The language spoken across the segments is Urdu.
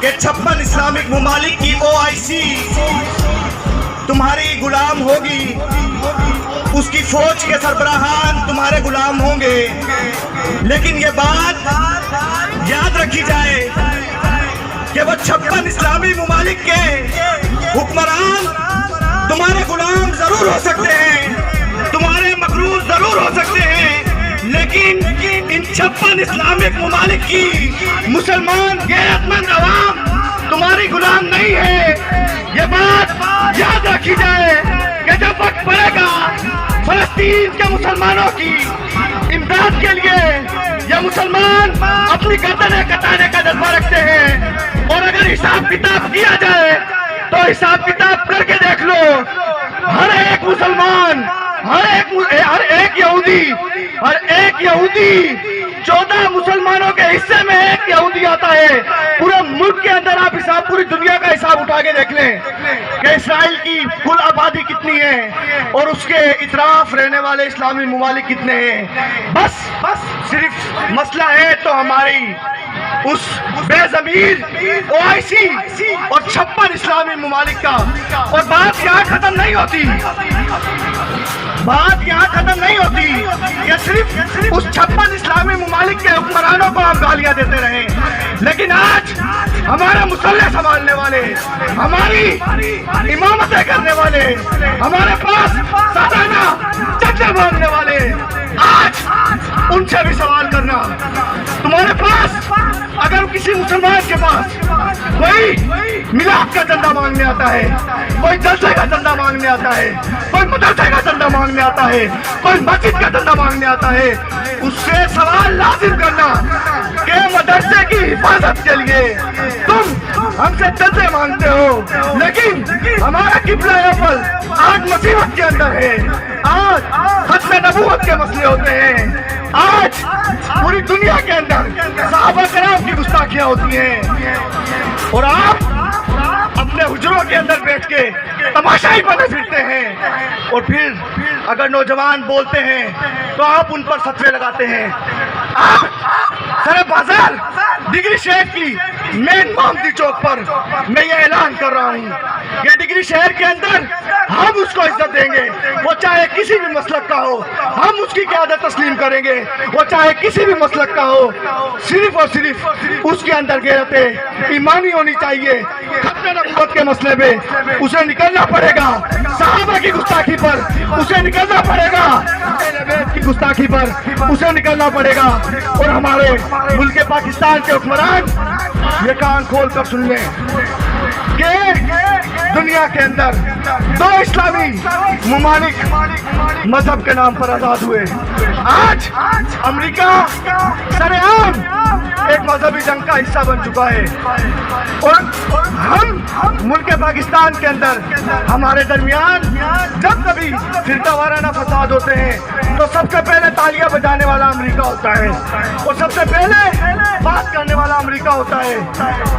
کہ 56 اسلامک ممالک کی OIC تمہاری غلام ہوگی، اس کی فوج کے سربراہان تمہارے غلام ہوں گے، لیکن یہ بات یاد رکھی جائے کہ وہ 56 اسلامی ممالک کے حکمران تمہارے غلام ضرور ہو سکتے ہیں، تمہارے مقروض ضرور ہو سکتے ہیں، لیکن ان 56 اسلامک ممالک کی مسلمان غیرت مند عوام تمہاری غلام نہیں ہے۔ یہ بات یاد رکھی جائے کہ جب وقت پڑے گا فلسطین کے مسلمانوں کی امداد کے لیے، یہ مسلمان اپنی گردنیں کٹانے کا جذبہ رکھتے ہیں، اور اگر حساب کتاب کیا جائے تو حساب کتاب کر کے دیکھ لو، ہر ایک مسلمان، ہر ایک یہودی 14 مسلمانوں کے حصے میں ایک یہودی آتا ہے۔ پورے ملک کے اندر آپ حساب، پوری دنیا کا حساب اٹھا کے دیکھ لیں کہ اسرائیل کی کل آبادی کتنی ہے اور اس کے اطراف رہنے والے اسلامی ممالک کتنے ہیں۔ بس صرف مسئلہ ہے تو ہماری اس بے ضمیر OIC اور 56 اسلامی ممالک کا، اور بات یہاں ختم نہیں ہوتی، بات یہاں ختم نہیں ہوتی کہ صرف اس 56 اسلامی ممالک کے حکمرانوں کو ہم گالیاں دیتے رہیں، لیکن آج ہمارا مسلح سنبھالنے والے، ہماری امامتیں کرنے والے، ہمارے پاس سالانہ چچے مانگنے والے، آج ان سے بھی سوال کرنا، تمہارے پاس اگر کسی مسلمان کے پاس کوئی میلاد کا چندہ مانگنے آتا ہے، کوئی جلسے کا چندہ مانگنے آتا ہے، کوئی مدرسے کا چندہ مانگنے آتا ہے، کوئی مسجد کا چندہ مانگنے آتا ہے، اس سے سوال لازم کرنا کہ مدرسے کی حفاظت کے لیے تم ہم سے چندے مانگتے ہو، لیکن ہمارا قبلہ اول آج مصیبت کے اندر ہے، آج ختم نبوت کے مسئلے ہوتے ہیں، آج پوری دنیا کے اندر صحابہ کرام کی گستاخیاں ہوتی ہیں، اور آپ اپنے حجروں کے اندر بیٹھ کے تماشائی بنے پھرتے ہیں، اور پھر اگر نوجوان بولتے ہیں تو آپ ان پر فتوے لگاتے ہیں۔ آپ سر بازار ڈگری شہر کی مین محمدی چوک پر میں یہ اعلان کر رہا ہوں کہ ڈگری شہر کے اندر ہم اس کو عزت دیں گے، وہ چاہے کسی بھی مسلک کا ہو، ہم اس کی قیادت تسلیم کریں گے، وہ چاہے کسی بھی مسلک کا ہو، صرف اور صرف اس کے اندر غیرت ایمانی ہونی چاہیے۔ ختم نبوت کے مسئلے پہ اسے نکلنا پڑے گا، صحابہ کی گستاخی پر اسے نکلنا پڑے گا، اہل بیت کی گستاخی پر اسے نکلنا پڑے گا، اور ہمارے ملک پاکستان کے حکمران یہ کان کھول کر سن لیں کہ دنیا کے اندر 2 اسلامی ممالک مذہب کے نام پر آزاد ہوئے، آج امریکہ سرعام ایک مذہبی جنگ کا حصہ بن چکا ہے، اور ہم ملک پاکستان کے اندر ہمارے درمیان جب کبھی فرقہ وارانہ فساد ہوتے ہیں تو سب سے پہلے تالیاں بجانے والا امریکہ ہوتا ہے، اور سب سے پہلے بات کرنے والا امریکہ ہوتا ہے۔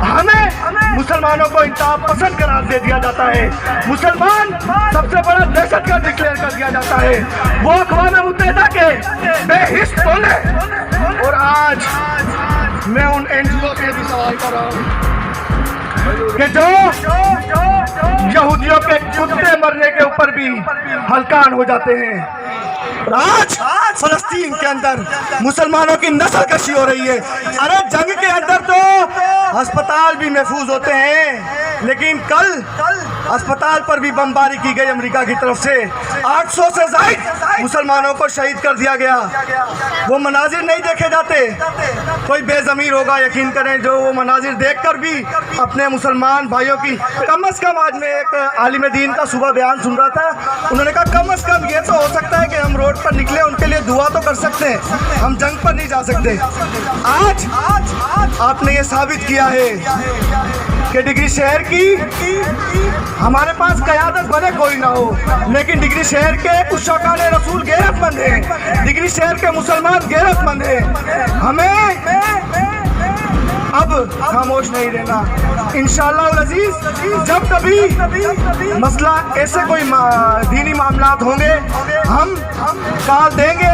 ہمیں مسلمانوں کو انتہا پسند قرار دے دیا جاتا ہے، مسلمان سب سے بڑا دہشت گرد ڈکلیئر کر دیا جاتا ہے، وہ اقوام متحدہ کے بے حس بولے، اور آج میں ان NGO سے بھی سوال کر رہا ہوں کہ جو یہودیوں کے کتے مرنے کے اوپر بھی ہلکان ہو جاتے ہیں، آج فلسطین کے اندر مسلمانوں کی نسل کشی ہو رہی ہے۔ ارے جنگ کے اندر تو ہسپتال بھی محفوظ ہوتے ہیں، لیکن کل ہسپتال پر بھی بمباری کی گئی امریکہ کی طرف سے، 800 سے زائد مسلمانوں کو شہید کر دیا گیا۔ وہ مناظر نہیں دیکھے جاتے، کوئی بے ضمیر ہوگا یقین کریں جو وہ مناظر دیکھ کر بھی اپنے مسلمان بھائیوں کی، کم از کم آج میں ایک عالم دین کا صبح بیان سن رہا تھا، انہوں نے کہا کم از کم یہ تو ہو سکتا ہے کہ ہم روڈ پر نکلے ان کے لیے دعا تو کر سکتے ہیں، ہم جنگ پر نہیں جا سکتے۔ آج آپ نے یہ ثابت کیا ہے کہ ڈگری شہر کی ہمارے پاس قیادت بنے کوئی نہ ہو، لیکن ڈگری شہر کے کچھ شوقان رسول غیرت مند ہیں، ڈگری شہر کے مسلمان غیرت مند ہیں، ہمیں اب خاموش نہیں رہنا۔ انشاءاللہ العزیز جب کبھی مسئلہ ایسے کوئی دینی معاملات ہوں گے ہم کال دیں گے،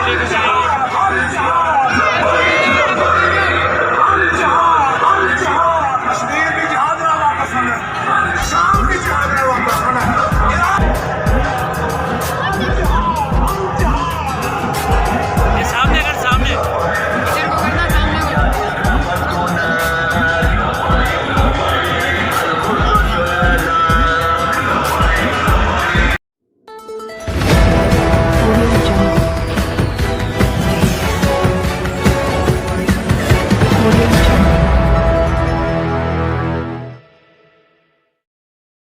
Audio